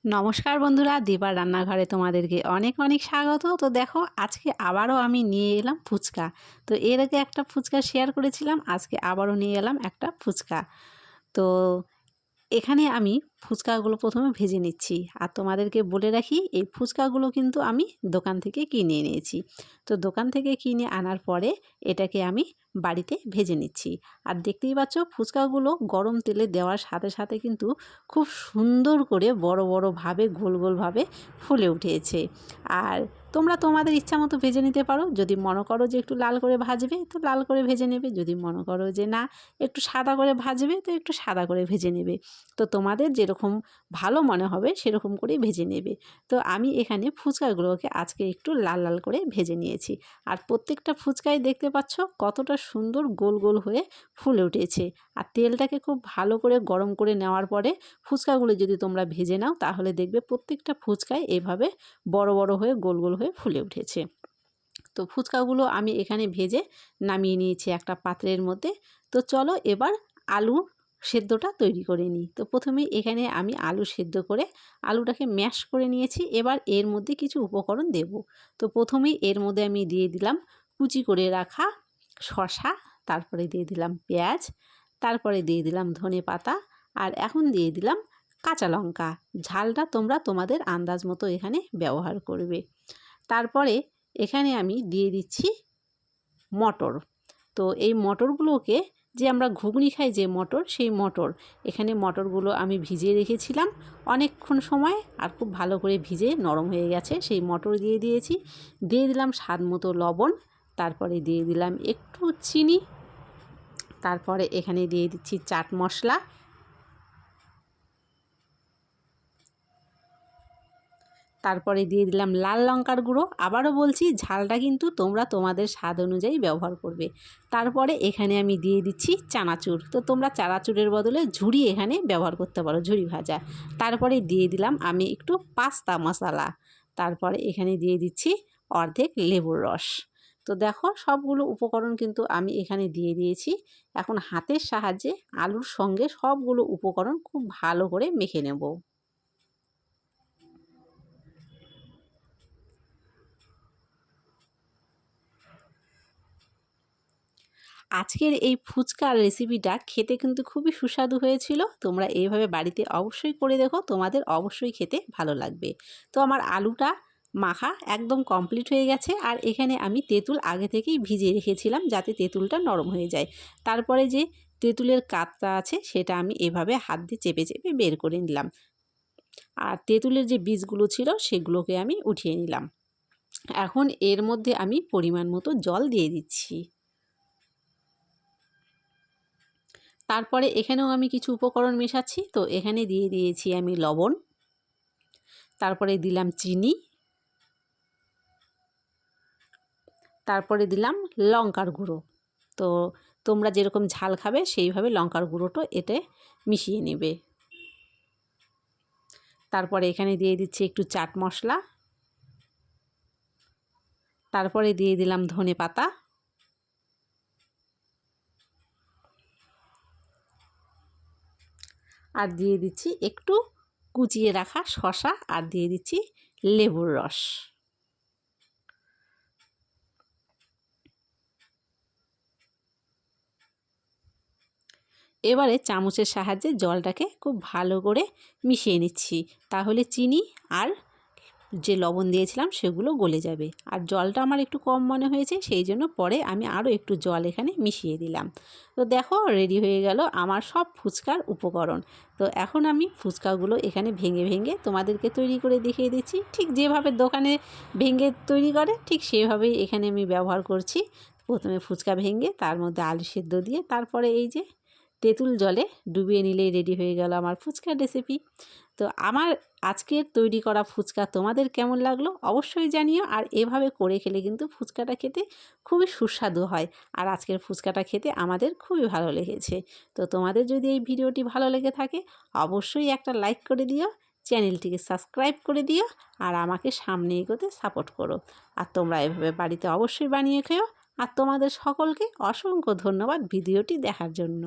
নমস্কার বন্ধুরা, দীপার রান্নাঘরে তোমাদেরকে অনেক অনেক স্বাগত। তো দেখো, আজকে আবারও আমি নিয়ে এলাম ফুচকা। তো এর আগে একটা ফুচকা শেয়ার করেছিলাম, আজকে আবারও নিয়ে এলাম একটা ফুচকা। তো এখানে আমি ফুচকাগুলো প্রথমে ভেজে নিচ্ছি। আর তোমাদেরকে বলে রাখি, এই ফুচকাগুলো কিন্তু আমি দোকান থেকে কিনে এনেছি। তো দোকান থেকে কিনে আনার পরে এটাকে আমি বাড়িতে ভেজে নিচ্ছি। আর দেখতেই পাচ্ছ, ফুচকাগুলো গরম তেলে দেওয়ার সাথে সাথে কিন্তু খুব সুন্দর করে বড় বড়ভাবে গোল গোলভাবে ফুলে উঠেছে। আর তোমরা তোমাদের ইচ্ছা মতো ভেজে নিতে পারো। যদি মনে করো যে একটু লাল করে ভাজবে তো লাল করে ভেজে নেবে, যদি মনে করো যে না একটু সাদা করে ভাজবে তো একটু সাদা করে ভেজে নেবে। তো তোমাদের যেরকম ভালো মনে হবে সেরকম করেই ভেজে নেবে। তো আমি এখানে ফুচকাগুলোকে আজকে একটু লাল লাল করে ভেজে নিয়েছি। আর প্রত্যেকটা ফুচকাই দেখতে পাচ্ছ কতটা সুন্দর গোল গোল হয়ে ফুলে উঠেছে। আর তেলটাকে খুব ভালো করে গরম করে নেওয়ার পরে ফুচকাগুলো যদি তোমরা ভেজে নাও তাহলে দেখবে প্রত্যেকটা ফুচকায় এভাবে বড় বড় হয়ে গোল গোল হয়ে ফুলে উঠেছে। তো ফুচকাগুলো আমি এখানে ভেজে নামিয়ে নিয়েছি একটা পাত্রের মধ্যে। তো চলো এবার আলু সেদ্ধটা তৈরি করে নিই। তো প্রথমেই এখানে আমি আলু সেদ্ধ করে আলুটাকে ম্যাশ করে নিয়েছি। এবার এর মধ্যে কিছু উপকরণ দেব। তো প্রথমেই এর মধ্যে আমি দিয়ে দিলাম কুচি করে রাখা শসা, তারপরে দিয়ে দিলাম পেঁয়াজ, তারপরে দিয়ে দিলাম ধনেপাতা, আর এখন দিয়ে দিলাম কাঁচা লঙ্কা। ঝালটা তোমরা তোমাদের আন্দাজ মতো এখানে ব্যবহার করবে। তারপরে এখানে আমি দিয়ে দিচ্ছি মটর। তো এই মটরগুলোকে, যে আমরা ঘুগনি খাই যে মটর, সেই মটর, এখানে মটরগুলো আমি ভিজিয়ে রেখেছিলাম অনেকক্ষণ সময়, আর খুব ভালো করে ভিজে নরম হয়ে গেছে। সেই মটর দিয়ে দিয়েছি। দিয়ে দিলাম স্বাদ মতো লবণ, তারপরে দিয়ে দিলাম একটু চিনি, তারপরে এখানে দিয়ে দিচ্ছি চাট মশলা, তারপরে দিয়ে দিলাম লাল লঙ্কার গুঁড়ো। আবারও বলছি, ঝালটা কিন্তু তোমরা তোমাদের স্বাদ অনুযায়ী ব্যবহার করবে। তারপরে এখানে আমি দিয়ে দিচ্ছি চানাচুর। তো তোমরা চানাচুরের বদলে ঝুরি এখানে ব্যবহার করতে পারো, ঝুরি ভাজা। তারপরে দিয়ে দিলাম আমি একটু পাস্তা মশলা। তারপরে এখানে দিয়ে দিচ্ছি অর্ধেক লেবুর রস। তো দেখো, সবগুলো উপকরণ কিন্তু আমি এখানে দিয়ে দিয়েছি। এখন হাতের সাহায্যে আলুর সঙ্গে সবগুলো উপকরণ খুব ভালো করে মেখে নেব। আজকের এই ফুচকার রেসিপিটা খেতে কিন্তু খুবই সুস্বাদু হয়েছিল। তোমরা এইভাবে বাড়িতে অবশ্যই করে দেখো, তোমাদের অবশ্যই খেতে ভালো লাগবে। তো আমার আলুটা মাখা একদম কমপ্লিট হয়ে গেছে। আর এখানে আমি তেঁতুল আগে থেকেই ভিজিয়ে রেখেছিলাম যাতে তেঁতুলটা নরম হয়ে যায়। তারপরে যে তেঁতুলের কাতটা আছে সেটা আমি এভাবে হাত দিয়ে চেপে চেপে বের করে নিলাম। আর তেঁতুলের যে বীজগুলো ছিল সেগুলোকে আমি উঠিয়ে নিলাম। এখন এর মধ্যে আমি পরিমাণ মতো জল দিয়ে দিচ্ছি। তারপরে এখানেও আমি কিছু উপকরণ মেশাচ্ছি। তো এখানে দিয়ে দিয়েছি আমি লবণ, তারপরে দিলাম চিনি, তারপরে দিলাম লঙ্কার গুঁড়ো। তো তোমরা যেরকম ঝাল খাবে সেইভাবে লঙ্কার গুঁড়োটা এতে মিশিয়ে নেবে। তারপরে এখানে দিয়ে দিচ্ছি একটু চাট মশলা, তারপরে দিয়ে দিলাম ধনে পাতা, আর দিয়ে দিচ্ছি একটু কুচিয়ে রাখা শসা, আর দিয়ে দিচ্ছি লেবুর রস। এবারে চামচের সাহায্যে জলটাকে খুব ভালো করে মিশিয়ে নিচ্ছি। তাহলে চিনি আর যে লবণ দিয়েছিলাম সেগুলো গলে যাবে। আর জলটা আমার একটু কম মনে হয়েছে, সেই জন্য পরে আমি আরও একটু জল এখানে মিশিয়ে দিলাম। তো দেখো, রেডি হয়ে গেল আমার সব ফুচকার উপকরণ। তো এখন আমি ফুচকাগুলো এখানে ভেঙে ভেঙে তোমাদেরকে তৈরি করে দেখিয়ে দিচ্ছি। ঠিক যেভাবে দোকানে ভেঙে তৈরি করে ঠিক সেভাবেই এখানে আমি ব্যবহার করছি। প্রথমে ফুচকা ভেঙে তার মধ্যে আলু সেদ্ধ দিয়ে তারপরে এই যে তেঁতুল জলে ডুবিয়ে নিলেই রেডি হয়ে গেল আমার ফুচকার রেসিপি। তো আমার আজকের তৈরি করা ফুচকা তোমাদের কেমন লাগলো অবশ্যই জানিও। আর এভাবে করে খেলে কিন্তু ফুচকাটা খেতে খুবই সুস্বাদু হয়। আর আজকের ফুচকাটা খেতে আমাদের খুবই ভালো লেগেছে। তো তোমাদের যদি এই ভিডিওটি ভালো লেগে থাকে অবশ্যই একটা লাইক করে দিও, চ্যানেলটিকে সাবস্ক্রাইব করে দিও, আর আমাকে সামনে এগোতে সাপোর্ট করো। আর তোমরা এভাবে বাড়িতে অবশ্যই বানিয়ে খেও। আর তোমাদের সকলকে অসংখ্য ধন্যবাদ ভিডিওটি দেখার জন্য।